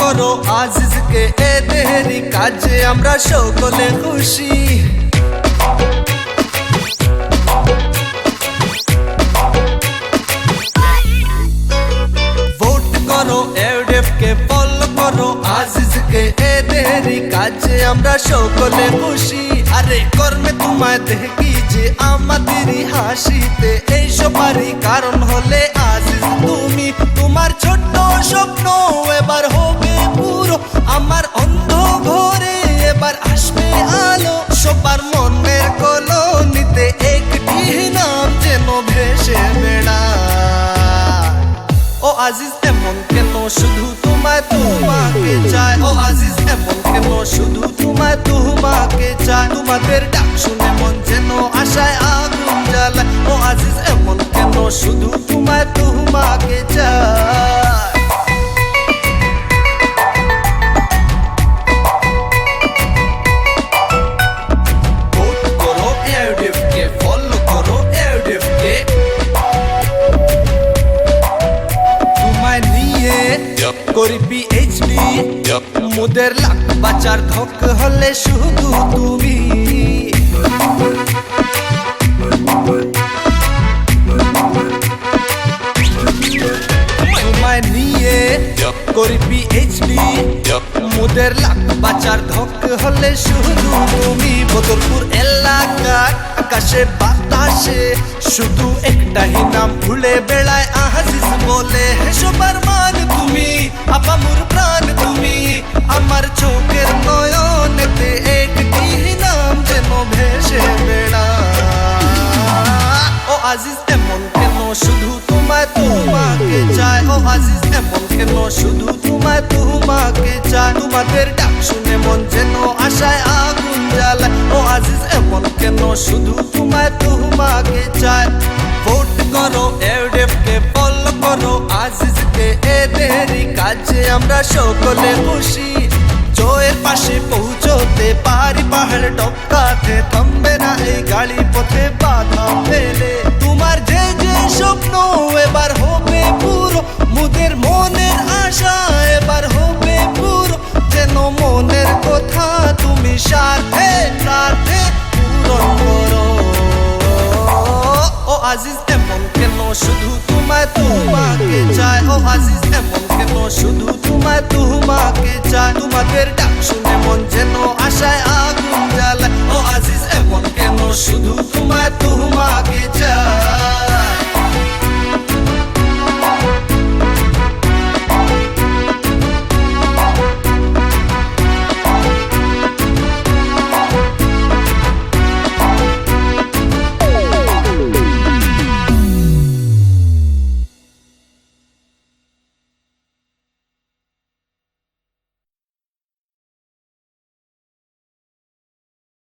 করো আজিজকে এদেরই কাজে আমরা সকলে খুশি। ভোট করো এডেফকে, ফলো করো আজিজকে এদেরই কাজে আমরা সকলে খুশি। আরে কর্মে তোমায় দেখি যে আমাদেরই হাসিতে এই সবারই কারণ হলে আজিজ তুমি। তোমার ছোট্ট স্বপ্ন এবার হবে পুরো, আমার অন্ধ ঘরে এবার আসবে আলো। সবার মনের কলোনিতে একটি নাম যেন ভেসে বেড়ায়। ও আজিজ এমন কেন শুধু তোমায় তোমাকে চায়, ও আজিজ এমন কেন শুধু তোমায় তোমাকে চায়। তোমাদের ডাক শুনে মন যেন আশায় আগুন জ্বালায়। ও আজিজ এমন কেন শুধু তোমায় তোমাকে চায়। ভোট করো এডেফকে, ফলো করো এডেফকে। তোমায় নিয়ে করি পিএইচডি, মোদের লাখ বাঁচার ধক হলে শুধু তুমি। তোমায় নিয়ে করি পিএইচডি, মোদের লাখ বাঁচার ধক হলে শুধু তুমি। বদরপুর এলাকার আকাশে বাতাসে শুধু একটাই নাম ভুলে বেড়ায় আজিজ বলে। সবার মান তুমি, আপামুর প্রাণ তুমি, আমার চোখের নয়নেতে একটি নাম যেন ভেসে বেড়ায়। ও আজিজ এমন কেন শুধু তোমায় তোমাকে চায়, ও আজিজ এমন কেন শুধু তোমায় তোমাকে চায়। তোমাদের ডাক শুনে মন যেন আশায় আগুন জ্বালায়। ও আজিজ এমন কেন শুধু তোমায় তোমাকে চায়। ভোট করো এডেফকে, ফলো করো আজিজকে এদেরই কাজে আমরা সকলে খুশি। জয়ের পাশে পৌঁছতে পারি পাহাড় টপকাতে, থামবে না এই গাড়ি পথে বাধা ফেলে। তোমার যে যে স্বপ্ন এবার হবে পুরো, মুদের মনের আশা এবার হবে পুরো। যেন মনের কথা তুমি সাথে সাথে পূরণ করো। ও আজিজ এমন কেন শুধু তোমায় তোমাকে চায়, ও আজিজ এমন